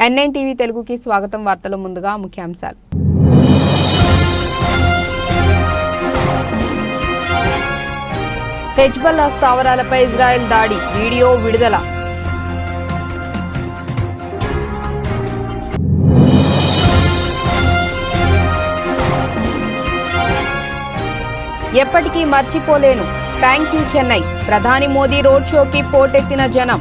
N9 TV తెలుగుకి స్వాగతం. వార్తల ముందుగా ముఖ్యాంశాలు. హెజ్బల్లా స్థావరాలపై ఇజ్రాయెల్ దాడి వీడియో విడుదల. ఎప్పటికీ మర్చిపోలేను, థ్యాంక్ యూ చెన్నై. ప్రధాని మోదీ రోడ్ షోకి పోటెత్తిన జనం.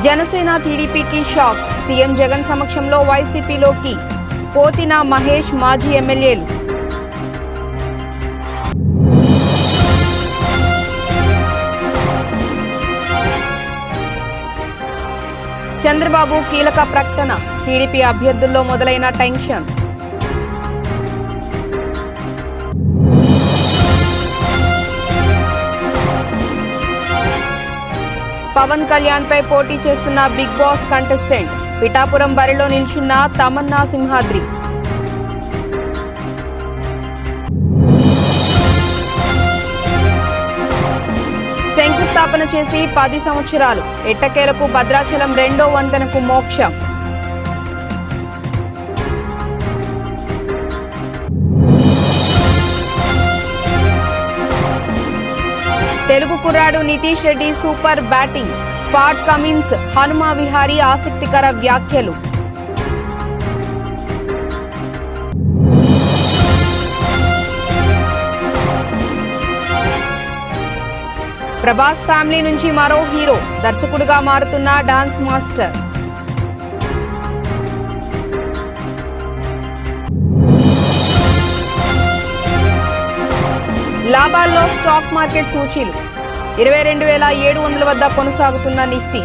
జనసేన టీడీపీకి షాక్. సీఎం జగన్ సమక్షంలో వైసీపీలోకి పోతిన మహేష్, మాజీ ఎమ్మెల్యేలు. చంద్రబాబు కీలక ప్రకటన. టీడీపీ అభ్యర్థుల్లో మొదలైన టెన్షన్. పవన్ కళ్యాణ్ పై పోటీ చేస్తున్న బిగ్ బాస్ కంటెస్టెంట్. పిఠాపురం బరిలో నిల్చున్న తమన్నా సింహాద్రి. శంకుస్థాపన చేసి 10 సంవత్సరాలు. ఎట్టకేలకు భద్రాచలం 2వ వంతెనకు మోక్షం. తెలుగు కుర్రాడు Nitish Reddy super batting. Pat Cummins, Hanuma Vihari ఆసక్తికర వ్యాఖ్యలు. ప్రభాస్ ఫ్యామిలీ నుంచి మరో హీరో. దర్శకుడిగా మారుతున్న డాన్స్ మాస్టర్. లాభాల్లో స్టాక్ మార్కెట్ సూచీలు. 22,700 వద్ద కొనసాగుతున్న నిఫ్టీ.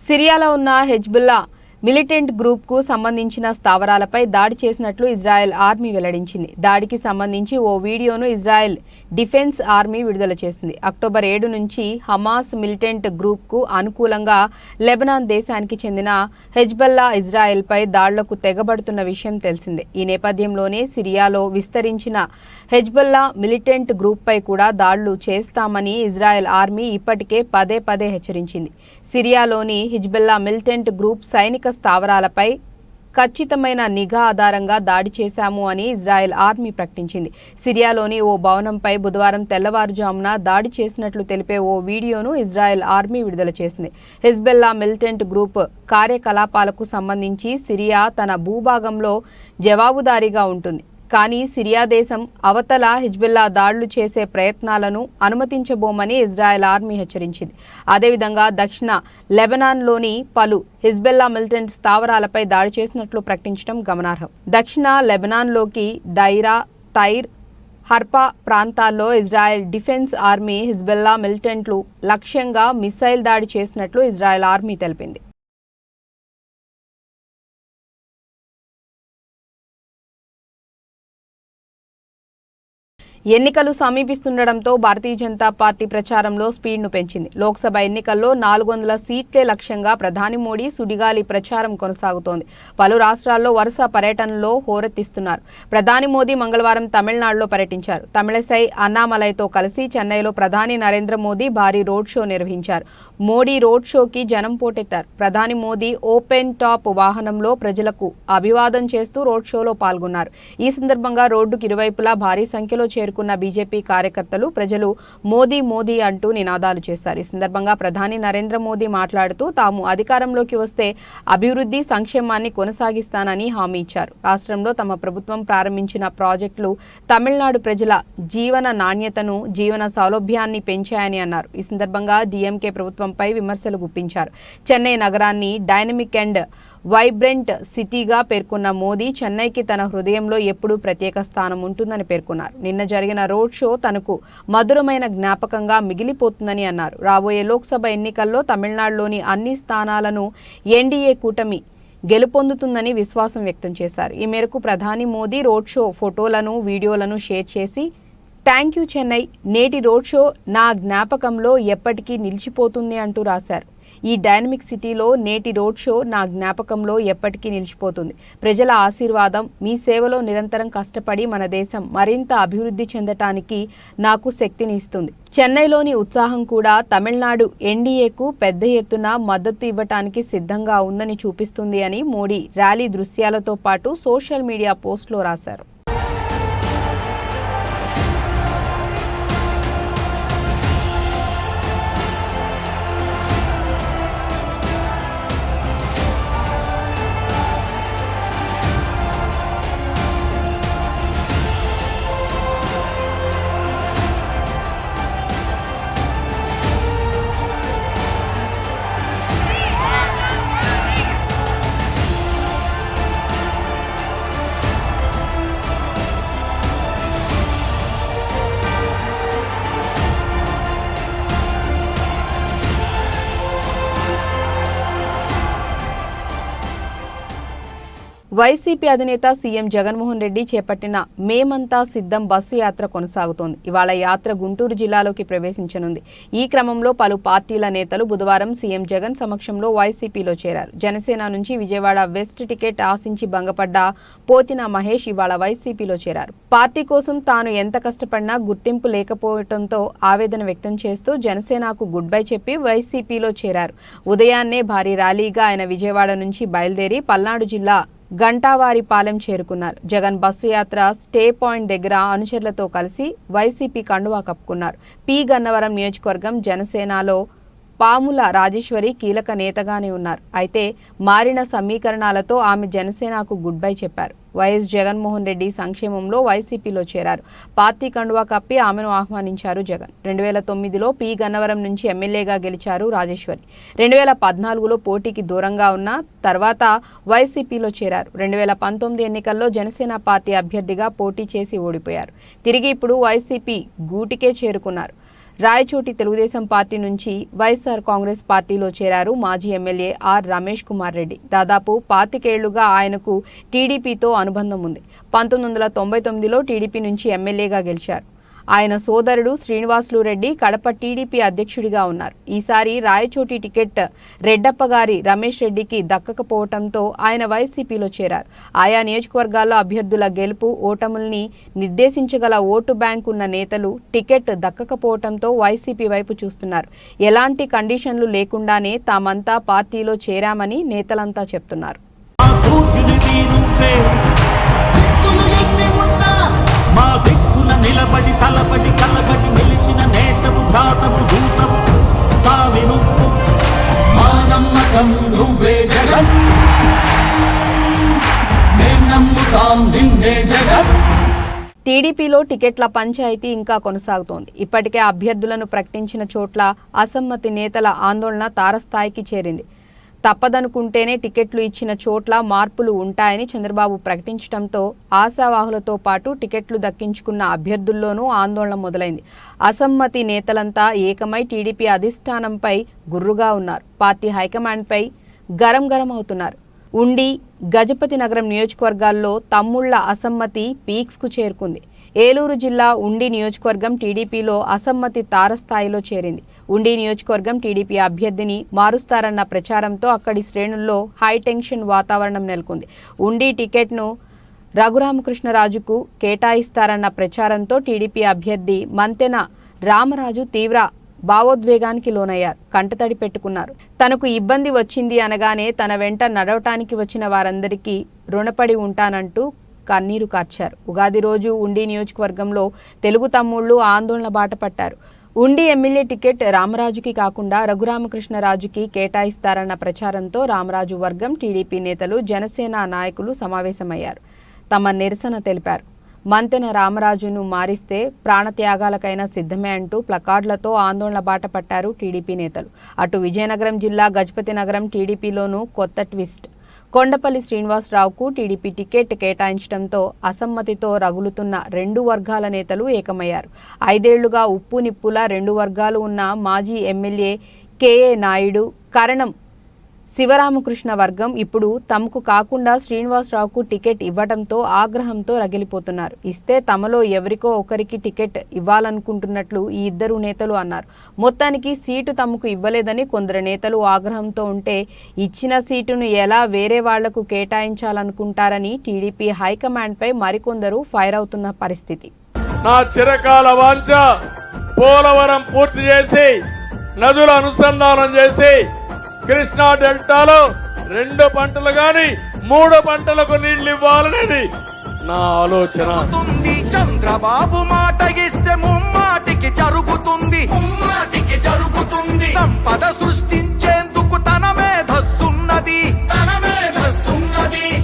సిరియాలో ఉన్న హెజ్బుల్లా మిలిటెంట్ గ్రూప్ కు సంబంధించిన స్థావరాలపై దాడి చేసినట్లు ఇజ్రాయెల్ ఆర్మీ వెల్లడించింది. దాడికి సంబంధించి ఓ వీడియోను ఇజ్రాయెల్ డిఫెన్స్ ఆర్మీ విడుదల చేసింది. అక్టోబర్ 7 నుంచి హమాస్ మిలిటెంట్ గ్రూప్ కు అనుకూలంగా లెబనాన్ దేశానికి చెందిన హెజ్బల్లా ఇజ్రాయెల్ పై దాడులకు తెగబడుతున్న విషయం తెలిసిందే. ఈ నేపథ్యంలోనే సిరియాలో విస్తరించిన హెజ్బల్లా మిలిటెంట్ గ్రూప్ పై కూడా దాడులు చేస్తామని ఇజ్రాయెల్ ఆర్మీ ఇప్పటికే పదే పదే హెచ్చరించింది. సిరియాలోని హెజ్బల్లా మిలిటెంట్ గ్రూప్ సైనిక స్థావరాలపై ఖచ్చితమైన నిఘా ఆధారంగా దాడి చేశాము అని ఇజ్రాయెల్ ఆర్మీ ప్రకటించింది. సిరియాలోని ఓ భవనంపై బుధవారం తెల్లవారుజామున దాడి చేసినట్లు తెలిపే ఓ వీడియోను ఇజ్రాయెల్ ఆర్మీ విడుదల చేసింది. హెజ్బల్లా మిలిటెంట్ గ్రూప్ కార్యకలాపాలకు సంబంధించి సిరియా తన భూభాగంలో జవాబుదారీగా ఉంటుంది. కానీ సిరియా దేశం అవతల హిజ్బుల్లా దాడులు చేసే ప్రయత్నాలను అనుమతించబోమని ఇజ్రాయెల్ ఆర్మీ హెచ్చరించింది. అదేవిధంగా దక్షిణ లెబనాన్లోని పలు హిజ్బుల్లా మిలిటెంట్ స్థావరాలపై దాడి చేసినట్లు ప్రకటించడం గమనార్హం. దక్షిణ లెబనాన్లోకి దైరా, తైర్, హర్పా ప్రాంతాల్లో ఇజ్రాయెల్ డిఫెన్స్ ఆర్మీ హిజ్బుల్లా మిలిటెంట్లు లక్ష్యంగా మిసైల్ దాడి చేసినట్లు ఇజ్రాయెల్ ఆర్మీ తెలిపింది. ఎన్నికలు సమీపిస్తుండటంతో భారతీయ జనతా పార్టీ ప్రచారంలో స్పీడ్ను పెంచింది. లోక్సభ ఎన్నికల్లో 400 సీట్లే లక్ష్యంగా ప్రధాని మోడీ సుడిగాలి ప్రచారం కొనసాగుతోంది. పలు రాష్ట్రాల్లో వరుస పర్యటనలో హోరెత్తిస్తున్నారు. ప్రధాని మోదీ మంగళవారం తమిళనాడులో పర్యటించారు. తమిళసై అన్నామలైతో కలిసి చెన్నైలో ప్రధాని నరేంద్ర మోదీ భారీ రోడ్ షో నిర్వహించారు. మోడీ రోడ్ షోకి జనం పోటెత్తారు. ప్రధాని మోదీ ఓపెన్ టాప్ వాహనంలో ప్రజలకు అభివాదం చేస్తూ రోడ్ షోలో పాల్గొన్నారు. ఈ సందర్భంగా రోడ్డుకు ఇరువైపులా భారీ సంఖ్యలో చేరుకున్న బీజేపీ కార్యకర్తలు ప్రజలు మోదీ మోదీ అంటూ నినాదాలు చేశారు. ఈ సందర్భంగా ప్రధాని నరేంద్ర మోదీ మాట్లాడుతూ తాము అధికారంలోకి వస్తే అభివృద్ధి సంక్షేమాన్ని కొనసాగిస్తానని హామీ ఇచ్చారు. రాష్ట్రంలో తమ ప్రభుత్వం ప్రారంభించిన ప్రాజెక్టులు తమిళనాడు ప్రజల జీవన నాణ్యతను, జీవన సౌలభ్యాన్ని పెంచాయని అన్నారు. ఈ సందర్భంగా డీఎంకే ప్రభుత్వంపై విమర్శలు గుప్పించారు. చెన్నై నగరాన్ని డైనమిక్ అండ్ వైబ్రెంట్ సిటీగా పేర్కొన్న మోదీ చెన్నైకి తన హృదయంలో ఎప్పుడూ ప్రత్యేక స్థానం ఉంటుందని పేర్కొన్నారు. నిన్న జరిగిన రోడ్ షో తనకు మధురమైన జ్ఞాపకంగా మిగిలిపోతుందని అన్నారు. రాబోయే లోక్సభ ఎన్నికల్లో తమిళనాడులోని అన్ని స్థానాలను ఎన్డీఏ కూటమి గెలుపొందుతుందని విశ్వాసం వ్యక్తం చేశారు. ఈ మేరకు ప్రధాని మోదీ రోడ్ షో ఫోటోలను, వీడియోలను షేర్ చేసి థ్యాంక్ యూ చెన్నై, నేటి రోడ్ షో నా జ్ఞాపకంలో ఎప్పటికీ నిలిచిపోతుంది అంటూ రాశారు. ఈ డైనమిక్ సిటీలో నేటి రోడ్ షో నా జ్ఞాపకంలో ఎప్పటికీ నిలిచిపోతుంది. ప్రజల ఆశీర్వాదం, మీ సేవలో నిరంతరం కష్టపడి మన దేశం మరింత అభివృద్ధి చెందటానికి నాకు శక్తిని ఇస్తుంది. చెన్నైలోని ఉత్సాహం కూడా తమిళనాడు ఎన్డీఏకు పెద్ద ఎత్తున మద్దతు ఇవ్వటానికి సిద్ధంగా ఉందని చూపిస్తుంది అని మోడీ ర్యాలీ దృశ్యాలతో పాటు సోషల్ మీడియా పోస్టులో రాశారు. వైసీపీ అధినేత సీఎం జగన్మోహన్ రెడ్డి చేపట్టిన మేమంతా సిద్ధం బస్సు యాత్ర కొనసాగుతోంది. ఇవాళ యాత్ర గుంటూరు జిల్లాలోకి ప్రవేశించనుంది. ఈ క్రమంలో పలు పార్టీల నేతలు బుధవారం సీఎం జగన్ సమక్షంలో వైసీపీలో చేరారు. జనసేన నుంచి విజయవాడ వెస్ట్ టికెట్ ఆశించి భంగపడ్డ పోతిన మహేష్ ఇవాళ వైసీపీలో చేరారు. పార్టీ కోసం తాను ఎంత కష్టపడినా గుర్తింపు లేకపోవడంతో ఆవేదన వ్యక్తం చేస్తూ జనసేనకు గుడ్ బై చెప్పి వైసీపీలో చేరారు. ఉదయాన్నే భారీ ర్యాలీగా ఆయన విజయవాడ నుంచి బయలుదేరి పల్నాడు జిల్లా గంటావారిపాలెం చేరుకున్నారు. జగన్ బస్సు యాత్ర స్టే పాయింట్ దగ్గర అనుచరులతో కలిసి వైసీపీ కండువా కప్పుకున్నారు. పి గన్నవరం నియోజకవర్గం జనసేనలో పాముల రాజేశ్వరి కీలక నేతగానే ఉన్నారు. అయితే మారిన సమీకరణాలతో ఆమె జనసేనకు గుడ్ బై చెప్పారు. వైఎస్ జగన్మోహన్ రెడ్డి సంక్షేమంలో వైసీపీలో చేరారు. పార్టీ కండువా కప్పి ఆమెను ఆహ్వానించారు జగన్. 2009లో పి గన్నవరం నుంచి ఎమ్మెల్యేగా గెలిచారు రాజేశ్వరి. 2014లో పోటీకి దూరంగా ఉన్న తర్వాత వైసీపీలో చేరారు. 2019 ఎన్నికల్లో జనసేన పార్టీ అభ్యర్థిగా పోటీ చేసి ఓడిపోయారు. తిరిగి ఇప్పుడు వైసీపీ గూటికే చేరుకున్నారు. రాయచోటి తెలుగుదేశం పార్టీ నుంచి వైఎస్ఆర్ కాంగ్రెస్ పార్టీలో చేరారు మాజీ ఎమ్మెల్యే ఆర్ రమేష్ కుమార్ రెడ్డి. దాదాపు 25 ఏళ్లుగా ఆయనకు టీడీపీతో అనుబంధం ఉంది. 1999లో టీడీపీ నుంచి ఎమ్మెల్యేగా గెలిచారు. ఆయన సోదరుడు శ్రీనివాసులు రెడ్డి కడప టీడీపీ అధ్యక్షుడిగా ఉన్నారు. ఈసారి రాయచోటి టికెట్ రెడ్డప్ప గారి రమేష్ రెడ్డికి దక్కకపోవడంతో ఆయన వైసీపీలో చేరారు. ఆయా నియోజకవర్గాల్లో అభ్యర్థుల గెలుపు ఓటముల్ని నిర్దేశించగల ఓటు బ్యాంక్ ఉన్న నేతలు టికెట్ దక్కకపోవడంతో వైసీపీ వైపు చూస్తున్నారు. ఎలాంటి కండిషన్లు లేకుండానే తామంతా పార్టీలో చేరామని నేతలంతా చెప్తున్నారు. నిలబడి తలబడి కలబడి నిలిచిన నేతవు భ్రాతవు దూతవు సావి నువ్వు మా నమ్మకం నువ్వే జగన్ మేం నమ్ముతాం నిన్నే జగన్. టీడీపీలో టికెట్ల పంచాయతీ ఇంకా కొనసాగుతోంది. ఇప్పటికే అభ్యర్థులను ప్రకటించిన చోట్ల అసమ్మతి నేతల ఆందోళన తారస్థాయికి చేరింది. తప్పదనుకుంటేనే టికెట్లు ఇచ్చిన చోట్ల మార్పులు ఉంటాయని చంద్రబాబు ప్రకటించడంతో ఆశావాహులతో పాటు టికెట్లు దక్కించుకున్న అభ్యర్థుల్లోనూ ఆందోళన మొదలైంది. అసమ్మతి నేతలంతా ఏకమై టీడీపీ అధిష్టానంపై గుర్రుగా ఉన్నారు. పార్టీ హైకమాండ్పై గరం అవుతున్నారు. ఉండి, గజపతి నగరం నియోజకవర్గాల్లో తమ్ముళ్ల అసమ్మతి పీక్స్కు చేరుకుంది. ఏలూరు జిల్లా ఉండి నియోజకవర్గం టీడీపీలో అసమ్మతి తారస్థాయిలో చేరింది. ఉండి నియోజకవర్గం టీడీపీ అభ్యర్థిని మారుస్తారన్న ప్రచారంతో అక్కడి శ్రేణుల్లో హైటెన్షన్ వాతావరణం నెలకొంది. ఉండి టికెట్ను రఘురామకృష్ణరాజుకు కేటాయిస్తారన్న ప్రచారంతో టీడీపీ అభ్యర్థి మంతెన రామరాజు తీవ్ర భావోద్వేగానికి లోనయ్యారు. కంటతడి పెట్టుకున్నారు. తనకు ఇబ్బంది వచ్చింది అనగానే తన వెంట నడవటానికి వచ్చిన వారందరికీ రుణపడి ఉంటానంటూ కన్నీరు కార్చారు. ఉగాది రోజు ఉండి నియోజకవర్గంలో తెలుగు తమ్ముళ్లు ఆందోళన బాట పట్టారు. ఉండి ఎమ్మెల్యే టికెట్ రామరాజుకి కాకుండా రఘురామకృష్ణరాజుకి కేటాయిస్తారన్న ప్రచారంతో రామరాజు వర్గం టీడీపీ నేతలు, జనసేన నాయకులు సమావేశమయ్యారు. తమ నిరసన తెలిపారు. మంతెన రామరాజును మారిస్తే ప్రాణత్యాగాలకైనా సిద్ధమే అంటూ ప్లకార్డులతో ఆందోళన బాట పట్టారు టీడీపీ నేతలు. అటు విజయనగరం జిల్లా గజపతి నగరం టీడీపీలోనూ కొత్త ట్విస్ట్. కొండపల్లి శ్రీనివాసరావుకు టీడీపీ టికెట్ కేటాయించడంతో అసమ్మతితో రగులుతున్న రెండు వర్గాల నేతలు ఏకమయ్యారు. 5 ఏళ్లుగా ఉప్పు నిప్పులా రెండు వర్గాలు ఉన్న మాజీ ఎమ్మెల్యే కేఏ నాయుడు, కరణం శివరామకృష్ణ వర్గం ఇప్పుడు తమకు కాకుండా శ్రీనివాసరావుకు టికెట్ ఇవ్వడంతో ఆగ్రహంతో రగిలిపోతున్నారు. ఇస్తే తమలో ఎవరికో ఒకరికి టికెట్ ఇవ్వాలనుకుంటున్నట్లు ఈ ఇద్దరు నేతలు అన్నారు. మొత్తానికి సీటు తమకు ఇవ్వలేదని కొందరు నేతలు ఆగ్రహంతో ఉంటే ఇచ్చిన సీటును ఎలా వేరే వాళ్లకు కేటాయించాలనుకుంటారని టీడీపీ హైకమాండ్పై మరికొందరు ఫైర్ అవుతున్న పరిస్థితి. నా చిరకాల వాంఛ పోలవరం పూర్తి చేసి నదుల అనుసంధానం చేసి కృష్ణా డెల్టాలో 2 పంటలు గాని 3 పంటలకు నీళ్లు ఇవ్వాలనేది నా ఆలోచన. చంద్రబాబు మాట ఇస్తే ముమ్మాటికి జరుగుతుంది సంపద సృష్టించేందుకు తన మేధస్సున్నది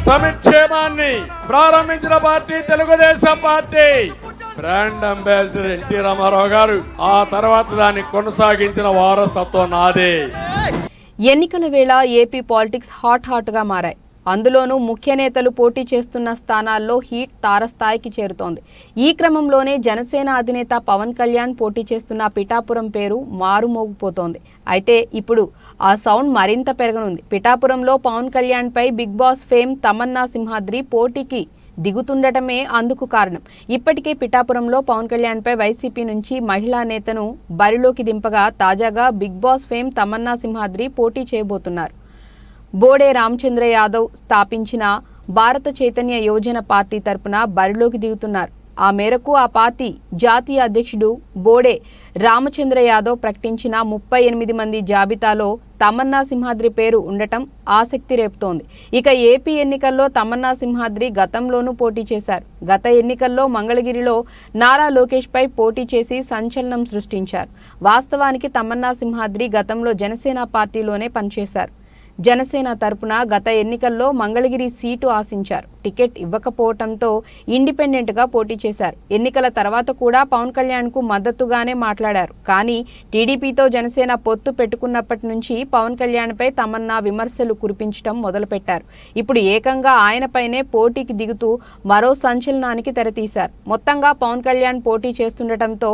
సంక్షేమాన్ని ప్రారంభించిన party Telugu Desam party. Brand ambassador NT Rama Rao గారు, ఆ తర్వాత దాన్ని కొనసాగించిన వారసత్వం నాదే. ఎన్నికల వేళ ఏపీ పాలిటిక్స్ హాట్గా మారాయి. అందులోనూ ముఖ్య నేతలు పోటీ చేస్తున్న స్థానాల్లో హీట్ తారస్థాయికి చేరుతోంది. ఈ క్రమంలోనే జనసేన అధినేత పవన్ కళ్యాణ్ పోటీ చేస్తున్న పిఠాపురం పేరు మారుమోగిపోతోంది. అయితే ఇప్పుడు ఆ సౌండ్ మరింత పెరగనుంది. పిఠాపురంలో పవన్ కళ్యాణ్పై Bigg Boss fame Tamanna Simhadri పోటీకి దిగుతుండటమే అందుకు కారణం. ఇప్పటికే పిఠాపురంలో పవన్ కళ్యాణ్పై వైసీపీ నుంచి మహిళా నేతను బరిలోకి దింపగా తాజాగా Bigg Boss fame Tamanna Simhadri పోటీ చేయబోతున్నారు. బోడే రామచంద్ర యాదవ్ స్థాపించిన భారత చైతన్య యోజన పార్టీ తరపున బరిలోకి దిగుతున్నారు. ఆ మేరకు ఆ పార్టీ జాతీయ అధ్యక్షుడు బోడే రామచంద్ర యాదవ్ ప్రకటించిన 38 మంది జాబితాలో తమన్నా సింహాద్రి పేరు ఉండటం ఆసక్తి రేపుతోంది. ఇక ఏపీ ఎన్నికల్లో తమన్నా సింహాద్రి గతంలోనూ పోటీ చేశారు. గత ఎన్నికల్లో మంగళగిరిలో నారా లోకేష్ పై పోటీ చేసి సంచలనం సృష్టించారు. వాస్తవానికి తమన్నా సింహాద్రి గతంలో జనసేన పార్టీలోనే పనిచేశారు. జనసేన తరపున గత ఎన్నికల్లో మంగళగిరి సీటు ఆశించారు. టికెట్ ఇవ్వకపోవడంతో ఇండిపెండెంట్గా పోటీ చేశారు. ఎన్నికల తర్వాత కూడా పవన్ కళ్యాణ్కు మద్దతుగానే మాట్లాడారు. కానీ టీడీపీతో జనసేన పొత్తు పెట్టుకున్నప్పటి నుంచి పవన్ కళ్యాణ్పై తమన్నా విమర్శలు కురిపించడం మొదలుపెట్టారు. ఇప్పుడు ఏకంగా ఆయనపైనే పోటీకి దిగుతూ మరో సంచలనానికి తెరతీశారు. మొత్తంగా పవన్ కళ్యాణ్ పోటీ చేస్తుండటంతో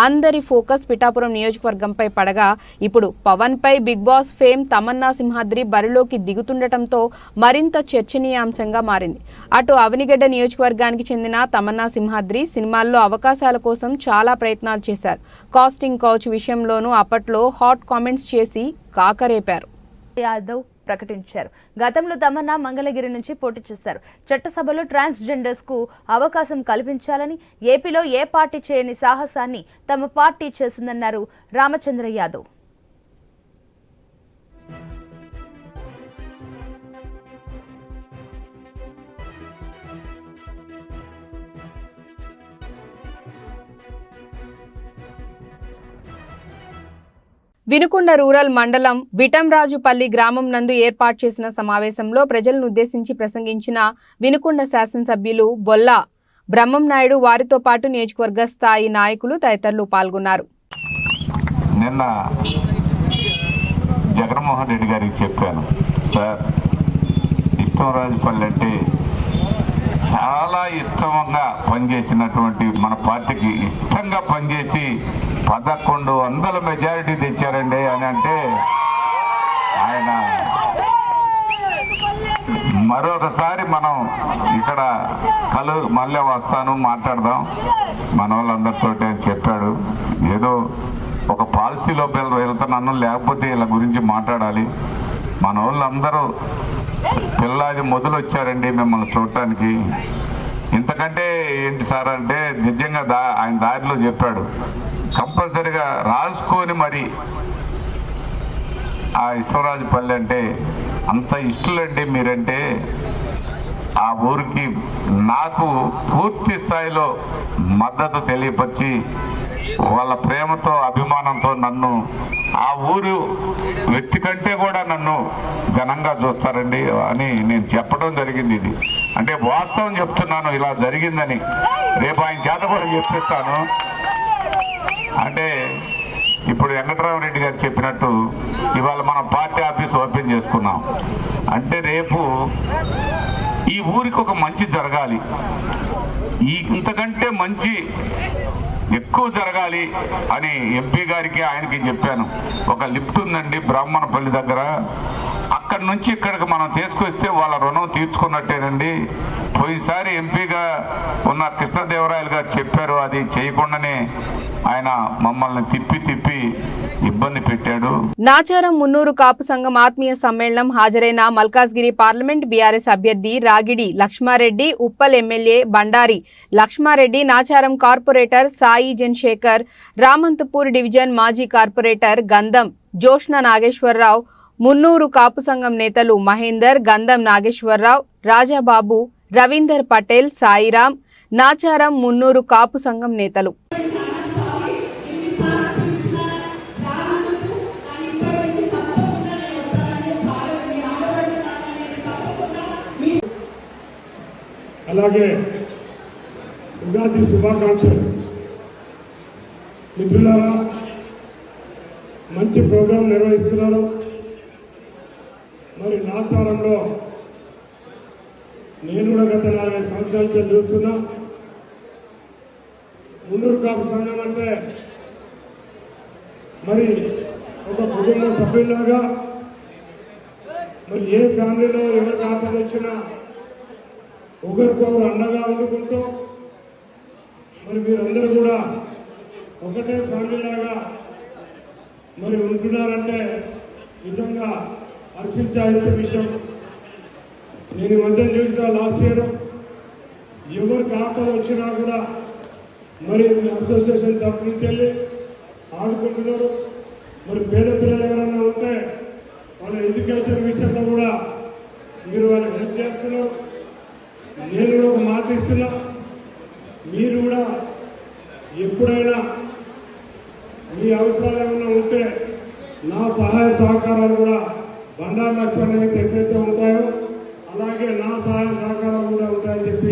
అందరి ఫోకస్ పిఠాపురం నియోజకవర్గంపై పడగా ఇప్పుడు పవన్పై Bigg Boss fame Tamanna Simhadri బరిలోకి దిగుతుండటంతో మరింత చర్చనీయాంశంగా మారింది. అటు అవనిగడ్డ నియోజకవర్గానికి చెందిన తమన్నా సింహాద్రి సినిమాల్లో అవకాశాల కోసం చాలా ప్రయత్నాలు చేశారు. కాస్టింగ్ కౌచ్ విషయంలోనూ అప్పట్లో హాట్ కామెంట్స్ చేసి కాకరేపారు. యాదవ్ ప్రకటించారు. గతంలో తమన్నా మంగళగిరి నుంచి పోటీ చేశారు. చట్టసభలో ట్రాన్స్జెండర్స్ కు అవకాశం కల్పించాలని ఏపీలో ఏ పార్టీ చేయని సాహసాన్ని తమ పార్టీ చేసిందన్నారు రామచంద్ర యాదవ్. వినుకొండ రూరల్ మండలం విటంరాజుపల్లి గ్రామం నందు ఏర్పాటు చేసిన సమావేశంలో ప్రజలను ఉద్దేశించి ప్రసంగించిన వినుకొండ శాసనసభ్యులు బొల్లా బ్రహ్మంనాయుడు, వారితో పాటు నియోజకవర్గ స్థాయి నాయకులు తదితరులు పాల్గొన్నారు. నిన్న జగన్మోహన్ రెడ్డి గారికి చెప్పాను, సార్ విటంరాజుపల్లి అంటే చాలా ఇష్టంగా పనిచేసినటువంటి మన పార్టీకి ఇష్టంగా పనిచేసి 1100 మెజారిటీ తెచ్చారండి అని అంటే ఆయన మరొకసారి మనం ఇక్కడ మళ్ళీ వస్తాను మాట్లాడదాం మన వాళ్ళందరితో అని చెప్పాడు. ఏదో ఒక పాలసీలో వెళ్తున్నాను, లేకపోతే ఇలా గురించి మాట్లాడాలి. మన వాళ్ళందరూ పిల్లాది మొదలు వచ్చారండి మిమ్మల్ని చూడటానికి. ఇంతకంటే ఏంటి సార్ అంటే నిజంగా ఆయన దారిలో చెప్పాడు, కంపల్సరిగా రాసుకొని మరి ఆ విటంరాజుపల్లి అంటే అంత ఇష్టలండి మీరంటే. ఆ ఊరికి నాకు పూర్తి స్థాయిలో మద్దతు తెలియపరిచి వాళ్ళ ప్రేమతో అభిమానంతో నన్ను ఆ ఊరు వ్యక్తి కంటే కూడా నన్ను ఘనంగా చూస్తారండి అని నేను చెప్పడం జరిగింది. ఇది అంటే వాస్తవం చెప్తున్నాను, ఇలా జరిగిందని. రేపు ఆయన చేత కూడా చెప్పిస్తాను. అంటే ఇప్పుడు వెంకటరామరెడ్డి గారు చెప్పినట్టు ఇవాళ మనం పార్టీ ఆఫీస్ ఓపెన్ చేసుకున్నాం అంటే రేపు ఈ ఊరికి ఒక మంచి జరగాలి. ఇంతకంటే మంచి ఎక్కువ ఎక్కువ జరగాలి అని ఎంపీ గారికి ఆయనకి చెప్పాను. ఒక లిఫ్ట్ ఉందండి బ్రాహ్మణపల్లి దగ్గర, అక్కడి నుంచి ఇక్కడికి మనం తీసుకొస్తే వాళ్ళ రుణం తీర్చుకున్నట్టేనండి. పోయినసారి ఎంపీగా ఉన్న కృష్ణదేవరాయలు గారు చెప్పారు, అది చేయకుండానే ఆయన మమ్మల్ని తిప్పి ఇబ్బంది పెట్టాడు. నాచారం మున్నూరు కాపు సంఘం ఆత్మీయ సమ్మేళనం హాజరైన మల్కాజ్గిరి పార్లమెంట్ బీఆర్ఎస్ అభ్యర్థి Ragidi Lakshmareddy, Uppal MLA Bandari Lakshmareddy, Nacharam corporator Sai Janshekhar, Ramanthapur division మాజీ కార్పొరేటర్ గంధం జోష్న నాగేశ్వరరావు, మున్నూరు కాపు సంఘం నేతలు మహేందర్, గంధం నాగేశ్వరరావు, రాజాబాబు, రవీందర్ పటేల్, సాయిరాం, నాచారం మున్నూరు కాపు సంఘం నేతలు. అలాగే ఉగాది శుభాకాంక్షలు. మిత్రులారా, మంచి ప్రోగ్రాం నిర్వహిస్తున్నారు. మరి నాచారంలో నేను కూడా గత 40 సంవత్సరాలకి చూస్తున్నా. మున్నూరు కాపు సంఘం అంటే మరి ఒక కుటుంబ సభ్యులాగా, మరి ఏ ఫ్యామిలీలో ఎవరికి ఆపద వచ్చినా ఒకరికొకరు అండగా వండుకుంటూ మరి మీరందరూ కూడా ఒకటే ఫ్యామిలీలాగా మరి ఉంటున్నారంటే నిజంగా హర్షించాల్సిన విషయం. నేను ఈ మధ్య చూసిన లాస్ట్ ఇయర్ ఎవరికి ఆపద వచ్చినా కూడా మరి అసోసియేషన్ తరఫు నుంచి వెళ్ళి ఆడుకుంటున్నారు. మరి పేద పిల్లలు ఎవరైనా ఉంటే వాళ్ళ ఎడ్యుకేషన్ విషయంలో కూడా మీరు వాళ్ళకి హెల్ప్ చేస్తున్నారు. నేను కూడా ఒక మాట ఇస్తున్నా, మీరు కూడా ఎప్పుడైనా మీ అవసరాలు ఏమైనా ఉంటే నా సహాయ సహకారాలు కూడా బండారు లక్ష్మణ్ ఎట్లయితే ఉంటాయో అలాగే నా సహాయ సహకారాలు కూడా ఉంటాయని చెప్పి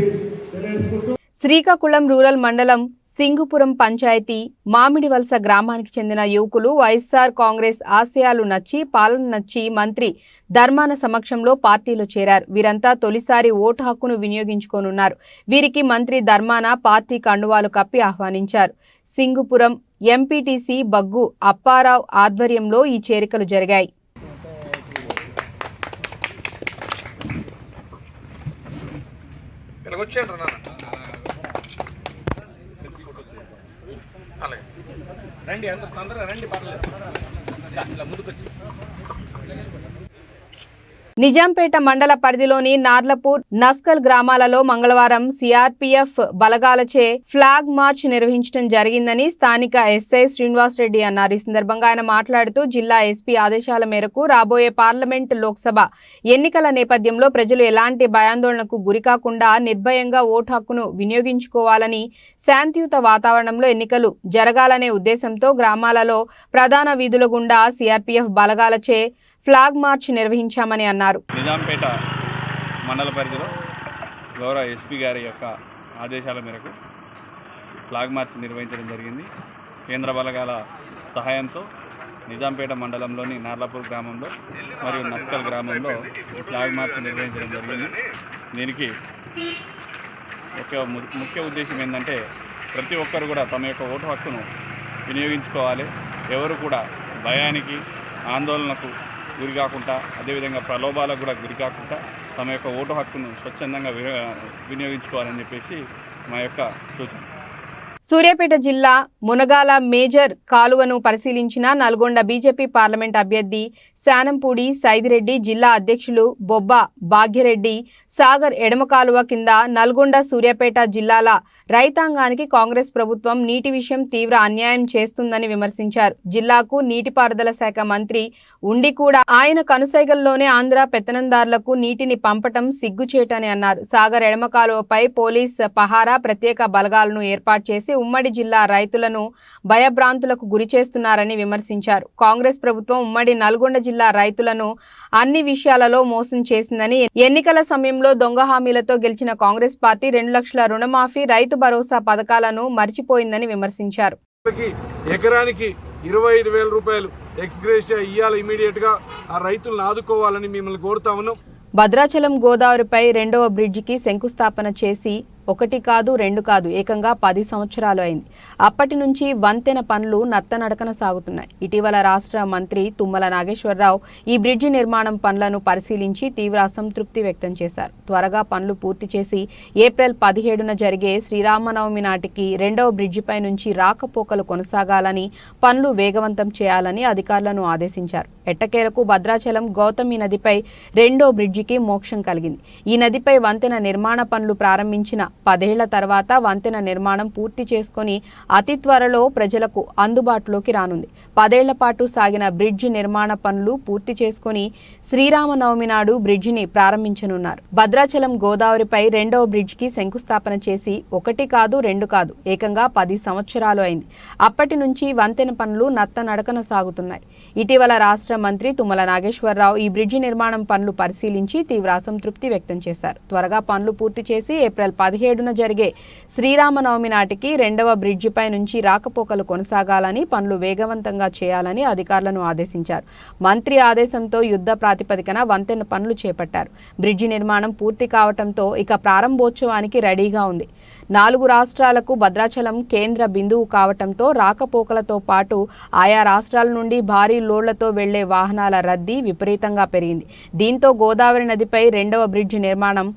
తెలియజేసుకుంటూ, శ్రీకాకుళం రూరల్ మండలం సింగుపురం పంచాయతీ మామిడివలస గ్రామానికి చెందిన యువకులు వైఎస్ఆర్ కాంగ్రెస్ ఆశయాలు నచ్చి, పాలన నచ్చి మంత్రి ధర్మాన సమక్షంలో పార్టీలో చేరారు. వీరంతా తొలిసారి ఓటు హక్కును వినియోగించుకోనున్నారు. వీరికి మంత్రి ధర్మాన పార్టీ కండువాలు కప్పి ఆహ్వానించారు. సింగుపురం ఎంపీటీసీ బగ్గు అప్పారావు ఆధ్వర్యంలో ఈ చేరికలు జరిగాయి. రండి, అంత తొందరగా రండి, పర్లేదు, ఇలా ముందుకొచ్చి. నిజాంపేట మండల పరిధిలోని నార్లపూర్, నస్కల్ గ్రామాలలో మంగళవారం సిఆర్పీఎఫ్ బలగాలచే ఫ్లాగ్ మార్చ్ నిర్వహించడం జరిగిందని స్థానిక ఎస్ఐ శ్రీనివాసరెడ్డి అన్నారు. ఈ సందర్భంగా ఆయన మాట్లాడుతూ జిల్లా ఎస్పీ ఆదేశాల మేరకు రాబోయే పార్లమెంట్, లోక్సభ ఎన్నికల నేపథ్యంలో ప్రజలు ఎలాంటి భయాందోళనకు గురికాకుండా నిర్భయంగా ఓటు హక్కును వినియోగించుకోవాలని, శాంతియుత వాతావరణంలో ఎన్నికలు జరగాలనే ఉద్దేశంతో గ్రామాలలో ప్రధాన వీధుల గుండా సిఆర్పీఎఫ్ బలగాలచే ఫ్లాగ్ మార్చ్ నిర్వహించామని అన్నారు. నిజాంపేట మండల పరిధిలో గౌరవ ఎస్పీ గారి యొక్క ఆదేశాల మేరకు ఫ్లాగ్ మార్చ్ నిర్వహించడం జరిగింది. కేంద్ర బలగాల సహాయంతో నిజాంపేట మండలంలోని నార్లాపూర్ గ్రామంలో మరియు నస్కల్ గ్రామంలో ఫ్లాగ్ మార్చ్ నిర్వహించడం జరిగింది. దీనికి ముఖ్య ఉద్దేశం ఏంటంటే ప్రతి ఒక్కరు కూడా తమ యొక్క ఓటు హక్కును వినియోగించుకోవాలి. ఎవరు కూడా భయానికి, ఆందోళనకు గురి కాకుండా, అదేవిధంగా ప్రలోభాలకు కూడా గురి కాకుండా తమ యొక్క ఓటు హక్కును స్వచ్ఛందంగా వినియోగించుకోవాలని చెప్పేసి మా యొక్క సూచన. సూర్యాపేట జిల్లా మునగాల మేజర్ కాలువను పరిశీలించిన నల్గొండ బీజేపీ పార్లమెంట్ అభ్యర్థి శానంపూడి సైదిరెడ్డి, జిల్లా అధ్యక్షులు బొబ్బ భాగ్యరెడ్డి సాగర్ ఎడమ కాలువ కింద నల్గొండ, సూర్యాపేట జిల్లాల రైతాంగానికి కాంగ్రెస్ ప్రభుత్వం నీటి విషయం తీవ్ర అన్యాయం చేస్తుందని విమర్శించారు. జిల్లాకు నీటిపారుదల శాఖ మంత్రి ఉండి కూడా ఆయన కనుసైగల్లోనే ఆంధ్ర పెత్తనందారులకు నీటిని పంపటం సిగ్గుచేటని అన్నారు. సాగర్ ఎడమ కాలువపై పోలీస్ పహారా, ప్రత్యేక బలగాలను ఏర్పాటు చేసి ఉమ్మడి జిల్లా రైతులను భయభ్రాంతులకు గురి చేస్తున్నారని విమర్శించారు. కాంగ్రెస్ ప్రభుత్వం ఉమ్మడి నల్గొండ జిల్లా రైతులను అన్ని విషయాలలో మోసం చేసిందని, ఎన్నికల సమయంలో దొంగ హామీలతో గెలిచిన కాంగ్రెస్ పార్టీ 2 లక్షల రుణమాఫీ, రైతు భరోసా పథకాలను మర్చిపోయిందని విమర్శించారు. ఎకరానికి 25,000 రూపాయలు ఎక్స్గ్రేషియా ఇయ్యాలి, ఇమీడియట్ గా ఆ రైతులను ఆదుకోవాలని మిమ్మల్ని కోరుతా ఉన్నాం. భద్రాచలం గోదావరిపై 2వ బ్రిడ్జికి శంకుస్థాపన చేసి ఒకటి కాదు, రెండు కాదు, ఏకంగా 10 సంవత్సరాలు అయింది. అప్పటి నుంచి వంతెన పనులు నత్తనడకన సాగుతున్నాయి. ఇటీవల రాష్ట్ర మంత్రి తుమ్మల నాగేశ్వరరావు ఈ బ్రిడ్జి నిర్మాణం పనులను పరిశీలించి తీవ్ర అసంతృప్తి వ్యక్తం చేశారు. త్వరగా పనులు పూర్తి చేసి ఏప్రిల్ 17న జరిగే శ్రీరామనవమి నాటికి రెండవ బ్రిడ్జిపై నుంచి రాకపోకలు కొనసాగాలని, పనులు వేగవంతం చేయాలని అధికారులను ఆదేశించారు. ఎట్టకేలకు భద్రాచలం గౌతమి నదిపై రెండో బ్రిడ్జికి మోక్షం కలిగింది. ఈ నదిపై వంతెన నిర్మాణ పనులు ప్రారంభించిన 10 ఏళ్ల తర్వాత వంతెన నిర్మాణం పూర్తి చేసుకుని అతి త్వరలో ప్రజలకు అందుబాటులోకి రానుంది. 10 ఏళ్ల పాటు సాగిన బ్రిడ్జి నిర్మాణ పనులు పూర్తి చేసుకుని శ్రీరామనవమి నాడు బ్రిడ్జిని ప్రారంభించనున్నారు. భద్రాచలం గోదావరిపై రెండవ బ్రిడ్జికి శంకుస్థాపన చేసి ఒకటి కాదు, రెండు కాదు, ఏకంగా 10 సంవత్సరాలు అయింది. అప్పటి నుంచి వంతెన పనులు నత్తనడకన సాగుతున్నాయి. ఇటీవల రాష్ట్ర మంత్రి తుమ్మల నాగేశ్వరరావు ఈ బ్రిడ్జి నిర్మాణం పనులు పరిశీలించి తీవ్ర అసంతృప్తి వ్యక్తం చేశారు. త్వరగా పనులు పూర్తి చేసి ఏప్రిల్ 17న జరిగే శ్రీరామనవమి నాటికి రెండవ బ్రిడ్జిపై నుంచి రాకపోకలు కొనసాగాలని, పనులు వేగవంతంగా చేయాలని అధికారులను ఆదేశించారు. మంత్రి ఆదేశంతో యుద్ధ ప్రాతిపదికన వంతెన పనులు చేపట్టారు. బ్రిడ్జి నిర్మాణం పూర్తి కావడంతో ఇక ప్రారంభోత్సవానికి రెడీగా ఉంది. 4 రాష్ట్రాలకు భద్రాచలం కేంద్ర బిందువు కావడంతో రాకపోకలతో పాటు ఆయా రాష్ట్రాల నుండి భారీ లోడ్లతో వెళ్లే వాహనాల రద్దీ విపరీతంగా పెరిగింది. దీంతో గోదావరి నదిపై రెండవ బ్రిడ్జి నిర్మాణం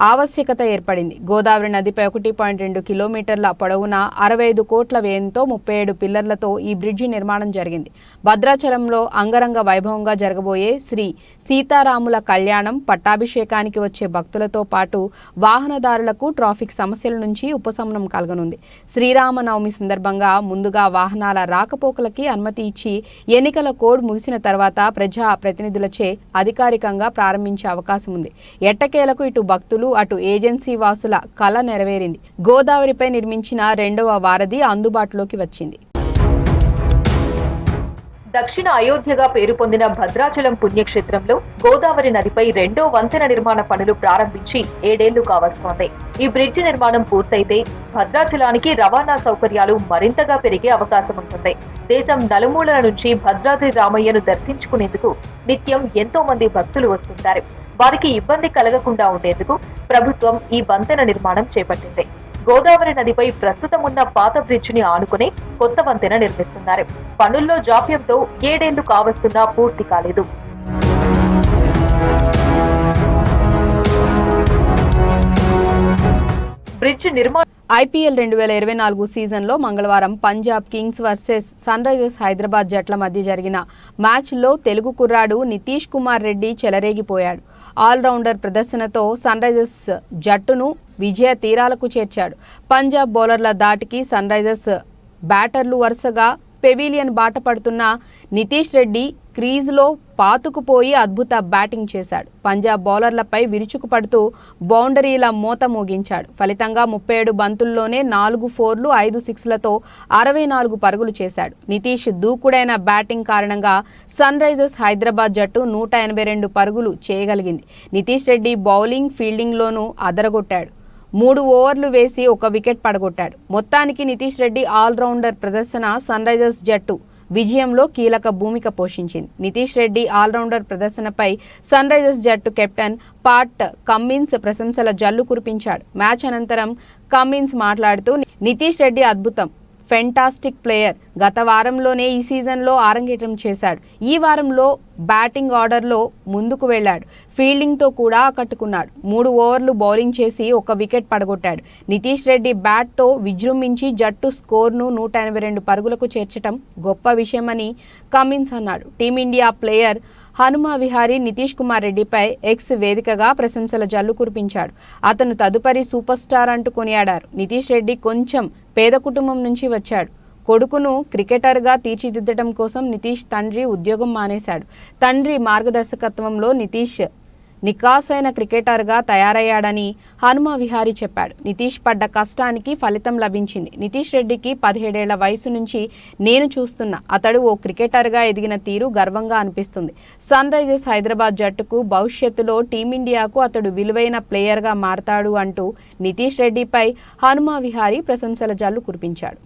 ఆవశ్యకత ఏర్పడింది. గోదావరి నదిపై 1.2 కిలోమీటర్ల పొడవున 65 కోట్ల వ్యయంతో 37 పిల్లర్లతో ఈ బ్రిడ్జి నిర్మాణం జరిగింది. భద్రాచలంలో అంగరంగ వైభవంగా జరగబోయే శ్రీ సీతారాముల కళ్యాణం, పట్టాభిషేకానికి వచ్చే భక్తులతో పాటు వాహనదారులకు ట్రాఫిక్ సమస్యల నుంచి ఉపశమనం కలగనుంది. శ్రీరామనవమి సందర్భంగా ముందుగా వాహనాల రాకపోకలకి అనుమతి ఇచ్చి ఎన్నికల కోడ్ ముగిసిన తర్వాత ప్రజా ప్రతినిధులచే అధికారికంగా ప్రారంభించే అవకాశం ఉంది. ఎట్టకేలకు ఇటు భక్తులు అటు ఏజెన్సీ వాసుల కల నెరవేరింది. గోదావరిపై నిర్మించిన రెండవ వారధి అందుబాటులోకి వచ్చింది. దక్షిణ అయోధ్యగా పేరు పొందిన భద్రాచలం పుణ్యక్షేత్రంలో గోదావరి నదిపై రెండో వంతెన నిర్మాణ పనులు ప్రారంభించి 7 ఏళ్లు కావస్తోంది. ఈ బ్రిడ్జి నిర్మాణం పూర్తయితే భద్రాచలానికి రవాణా సౌకర్యాలు మరింతగా పెరిగే అవకాశం ఉంటుంది. దేశం నలుమూలల నుంచి భద్రాద్రి రామయ్యను దర్శించుకునేందుకు నిత్యం ఎంతో మంది భక్తులు వస్తుంటారు. వారికి ఇబ్బంది కలగకుండా ఉండేందుకు ప్రభుత్వం ఈ వంతెన నిర్మాణం చేపట్టింది. గోదావరి నదిపై ప్రస్తుతం ఉన్న పాత బ్రిడ్జిని ఆనుకుని కొత్త వంతెన నిర్మిస్తున్నారు. పనుల్లో జాప్యంతో 7 ఏళ్లు కావస్తున్నా పూర్తి కాలేదు. బ్రిడ్జ్ నిర్మాణం ఐపీఎల్ 2024 సీజన్లో మంగళవారం Punjab Kings versus Sunrisers Hyderabad జట్ల మధ్య జరిగిన మ్యాచ్లో తెలుగు కుర్రాడు నితీష్ కుమార్ రెడ్డి చెలరేగిపోయాడు. ఆల్రౌండర్ ప్రదర్శనతో సన్ రైజర్స్ జట్టును విజయ తీరాలకు చేర్చాడు. పంజాబ్ బౌలర్ల దాటికి సన్ రైజర్స్ బ్యాటర్లు వరుసగా పెవిలియన్ బాట పడుతున్న నితీష్ రెడ్డి క్రీజ్లో పాతుకుపోయి అద్భుత బ్యాటింగ్ చేశాడు. పంజాబ్ బౌలర్లపై విరుచుకుపడుతూ బౌండరీల మోత మోగించాడు. ఫలితంగా 37 బంతుల్లోనే 4 ఫోర్లు 5 సిక్స్లతో 64 పరుగులు చేశాడు. నితీష్ దూకుడైన బ్యాటింగ్ కారణంగా సన్ రైజర్స్ హైదరాబాద్ జట్టు 182 పరుగులు చేయగలిగింది. నితీష్ రెడ్డి బౌలింగ్, ఫీల్డింగ్లోనూ అదరగొట్టాడు. 3 ఓవర్లు వేసి 1 వికెట్ పడగొట్టాడు. మొత్తానికి నితీష్ రెడ్డి ఆల్రౌండర్ ప్రదర్శన సన్ రైజర్స్ జట్టు విజయంలో కీలక భూమిక పోషించింది. నితీష్ రెడ్డి ఆల్రౌండర్ ప్రదర్శనపై సన్ రైజర్స్ జట్టు కెప్టెన్ పాట్ కమ్మిన్స్ ప్రశంసల జల్లు కురిపించాడు. మ్యాచ్ అనంతరం కమ్మిన్స్ మాట్లాడుతూ నితీష్ రెడ్డి అద్భుతం, ఫెంటాస్టిక్ ప్లేయర్, గత వారంలోనే ఈ సీజన్లో ఆరంగేట్రం చేశాడు. ఈ వారంలో బ్యాటింగ్ ఆర్డర్లో ముందుకు వెళ్లాడు. ఫీల్డింగ్తో కూడా ఆకట్టుకున్నాడు. 3 ఓవర్లు బౌలింగ్ చేసి 1 వికెట్ పడగొట్టాడు. నితీష్ రెడ్డి బ్యాట్తో విజృంభించి జట్టు స్కోర్ను 182 పరుగులకు చేర్చడం గొప్ప విషయమని కమిన్స్ అన్నాడు. టీమిండియా ప్లేయర్ హనుమా విహారీ నితీష్ కుమార్ రెడ్డిపై ఎక్స్ వేదికగా ప్రశంసల జల్లు కురిపించాడు. అతను తదుపరి సూపర్ స్టార్ అంటూ కొనియాడారు. నితీష్ రెడ్డి కొంచెం పేద కుటుంబం నుంచి వచ్చాడు. కొడుకును క్రికెటర్గా తీర్చిదిద్దడం కోసం నితీష్ తండ్రి ఉద్యోగం మానేశాడు. తండ్రి మార్గదర్శకత్వంలో నితీష్ నికాసైన క్రికెటర్గా తయారయ్యాడని హనుమా విహారీ చెప్పాడు. నితీష్ పడ్డ కష్టానికి ఫలితం లభించింది. నితీష్ రెడ్డికి 17 ఏళ్ల వయసు నుంచి నేను చూస్తున్నా. అతడు ఓ క్రికెటర్గా ఎదిగిన తీరు గర్వంగా అనిపిస్తుంది. సన్ రైజర్స్ హైదరాబాద్ జట్టుకు భవిష్యత్తులో టీమిండియాకు అతడు విలువైన ప్లేయర్గా మారతాడు అంటూ నితీష్ రెడ్డిపై హనుమా విహారీ ప్రశంసల జల్లు కురిపించాడు.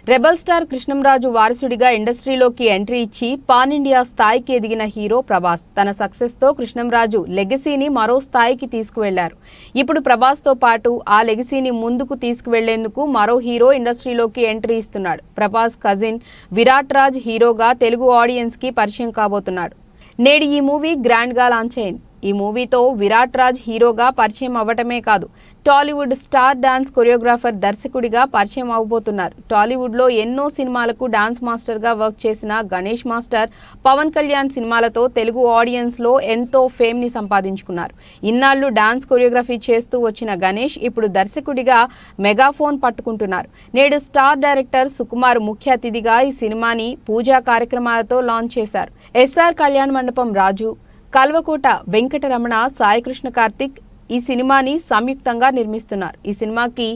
రెబల్ స్టార్ కృష్ణంరాజు వారసుడిగా ఇండస్ట్రీలోకి ఎంట్రీ ఇచ్చి పాన్ ఇండియా స్థాయికి ఎదిగిన హీరో ప్రభాస్. తన సక్సెస్తో కృష్ణంరాజు లెగసీని మరో స్థాయికి తీసుకువెళ్లారు. ఇప్పుడు ప్రభాస్తో పాటు ఆ లెగసీని ముందుకు తీసుకువెళ్లేందుకు మరో హీరో ఇండస్ట్రీలోకి ఎంట్రీ ఇస్తున్నాడు. ప్రభాస్ కజిన్ విరాట్ రాజ్ హీరోగా తెలుగు ఆడియన్స్ కి పరిచయం కాబోతున్నాడు. నేడు ఈ మూవీ గ్రాండ్ గా లాంచ్ అయింది. ఈ మూవీతో విరాట్ రాజ్ హీరోగా పరిచయం అవ్వటమే కాదు, టాలీవుడ్ స్టార్ డాన్స్ కొరియోగ్రాఫర్ దర్శకుడిగా పరిచయం అవబోతున్నారు. టాలీవుడ్లో ఎన్నో సినిమాలకు డాన్స్ మాస్టర్గా వర్క్ చేసిన గణేష్ మాస్టర్ పవన్ కళ్యాణ్ సినిమాలతో తెలుగు ఆడియన్స్లో ఎంతో ఫేమ్ని సంపాదించుకున్నారు. ఇన్నాళ్లు డాన్స్ కొరియోగ్రఫీ చేస్తూ వచ్చిన గణేష్ ఇప్పుడు దర్శకుడిగా మెగాఫోన్ పట్టుకుంటున్నారు. నేడు స్టార్ డైరెక్టర్ సుకుమార్ ముఖ్య అతిథిగా ఈ సినిమాని పూజా కార్యక్రమాలతో లాంచ్ చేశారు. ఎస్ఆర్ కళ్యాణ మండపం రాజు, కల్వకోట వెంకటరమణ, సాయికృష్ణ కార్తిక్ ఈ సినిమాని సంయుక్తంగా నిర్మిస్తున్నారు. ఈ సినిమాకి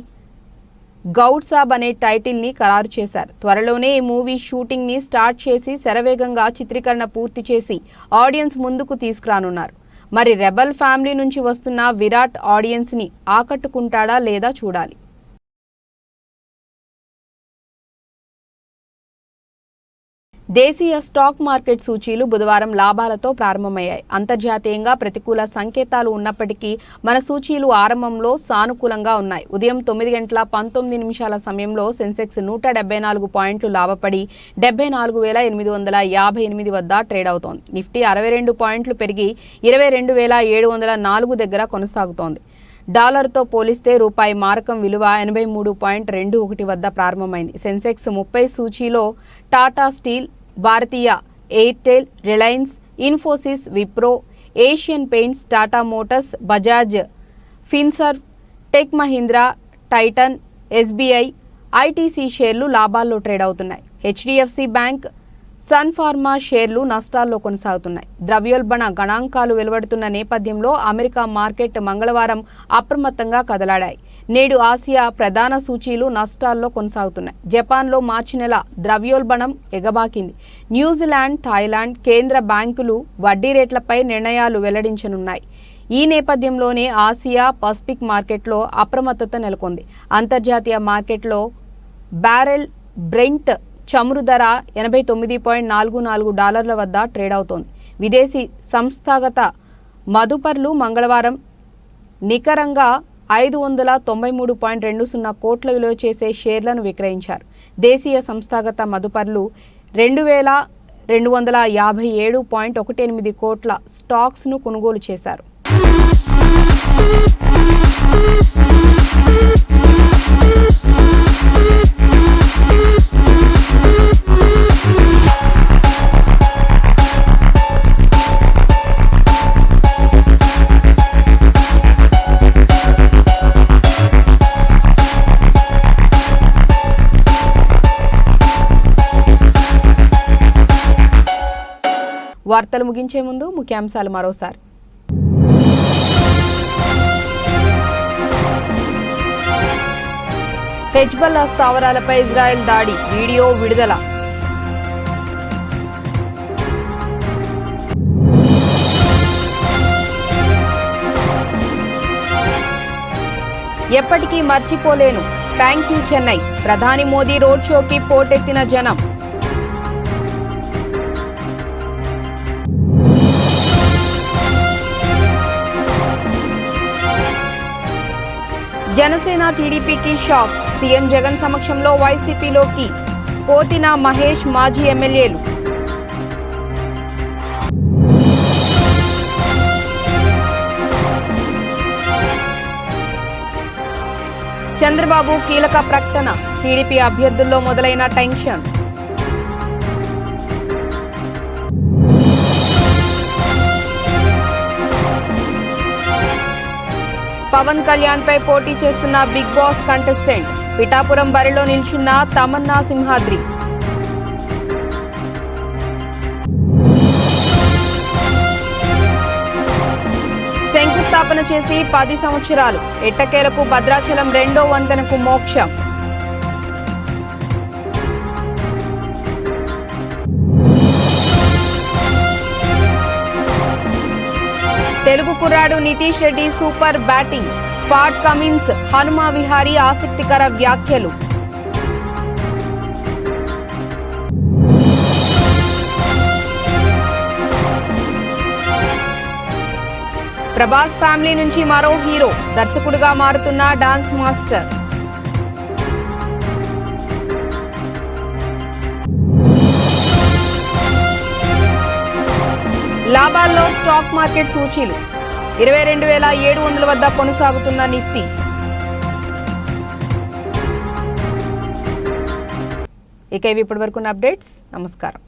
గౌడ్ సాబ్ అనే టైటిల్ ని ఖరారు చేశారు. త్వరలోనే ఈ మూవీ షూటింగ్ ని స్టార్ట్ చేసి శరవేగంగా చిత్రీకరణ పూర్తి చేసి ఆడియన్స్ ముందుకు తీసుకురానున్నారు. మరి రెబల్ ఫ్యామిలీ నుంచి వస్తున్న విరాట్ ఆడియన్స్ ని ఆకట్టుకుంటాడా లేదా చూడాలి. దేశీయ స్టాక్ మార్కెట్ సూచీలు బుధవారం లాభాలతో ప్రారంభమయ్యాయి. అంతర్జాతీయంగా ప్రతికూల సంకేతాలు ఉన్నప్పటికీ మన సూచీలు ఆరంభంలో సానుకూలంగా ఉన్నాయి. ఉదయం 9:19 సమయంలో సెన్సెక్స్ 174 పాయింట్లు లాభపడి 74,858 వద్ద ట్రేడ్ అవుతోంది. నిఫ్టీ 62 పాయింట్లు పెరిగి 22,704 దగ్గర కొనసాగుతోంది. డాలర్తో పోలిస్తే రూపాయి మారకం విలువ 83.21 వద్ద ప్రారంభమైంది. సెన్సెక్స్ 30 సూచీలో Tata Steel, Bharti Airtel, Reliance, Infosys, Wipro, Asian Paints, Tata Motors, Bajaj Finserv, Tech Mahindra, Titan, SBI, ITC షేర్లు లాభాల్లో ట్రేడ్ అవుతున్నాయి. హెచ్డిఎఫ్సి బ్యాంక్, సన్ ఫార్మా షేర్లు నష్టాల్లో కొనసాగుతున్నాయి. ద్రవ్యోల్బణ గణాంకాలు వెలువడుతున్న నేపథ్యంలో అమెరికా మార్కెట్ మంగళవారం అప్రమత్తంగా కదలాడాయి. నేడు ఆసియా ప్రధాన సూచీలు నష్టాల్లో కొనసాగుతున్నాయి. జపాన్లో మార్చి నెల ద్రవ్యోల్బణం ఎగబాకింది. న్యూజిలాండ్, థాయిలాండ్ కేంద్ర బ్యాంకులు వడ్డీ రేట్లపై నిర్ణయాలు వెల్లడించనున్నాయి. ఈ నేపథ్యంలోనే ఆసియా పసిఫిక్ మార్కెట్లో అప్రమత్తత నెలకొంది. అంతర్జాతీయ మార్కెట్లో బ్యారెల్ బ్రెంట్ చమురు ధర $89.44 వద్ద ట్రేడ్ అవుతోంది. విదేశీ సంస్థాగత మదుపర్లు మంగళవారం నికరంగా 593.20 కోట్ల విలువ చేసే షేర్లను విక్రయించారు. దేశీయ సంస్థాగత మదుపర్లు 2,257.18 కోట్ల స్టాక్స్ను కొనుగోలు చేశారు. వార్తలు ముగించే ముందు ముఖ్యాంశాలు మరోసారి. హెజ్బల్లా స్థావరాలపై ఇజ్రాయెల్ దాడి, వీడియో విడుదల. ఎప్పటికీ మర్చిపోలేను, థ్యాంక్ యూ చెన్నై. ప్రధాని మోదీ రోడ్ షోకి పోటెత్తిన జనం. జనసేన టీడీపీకి షాక్, సీఎం జగన్ సమక్షంలో వైసీపీలోకి పోతిన మహేష్, మాజీ ఎమ్మెల్యేలు. చంద్రబాబు కీలక ప్రకటన, టీడీపీ అభ్యర్థుల్లో మొదలైన టెన్షన్. పవన్ కళ్యాణ్ పై పోటీ చేస్తున్న బిగ్ బాస్ కంటెస్టెంట్, పిఠాపురం బరిలో నిల్చున్న తమన్నా సింహాద్రి. శంకుస్థాపన చేసి 10 సంవత్సరాలు, ఎట్టకేలకు భద్రాచలం 2వ వంతెనకు మోక్షం. తెలుగు కుర్రాడు Nitish Reddy super batting, Pat Cummins, Hanuma Vihari ఆసక్తికర వ్యాఖ్యలు. ప్రభాస్ ఫ్యామిలీ నుంచి మరో హీరో, దర్శకుడిగా మారుతున్న డాన్స్ మాస్టర్. లాభాల్లో స్టాక్ మార్కెట్ సూచీలు 22,700 వద్ద కొనసాగుతున్న నిఫ్టీ. ఇక ఇవి ఇప్పటివరకు అప్డేట్స్. నమస్కారం.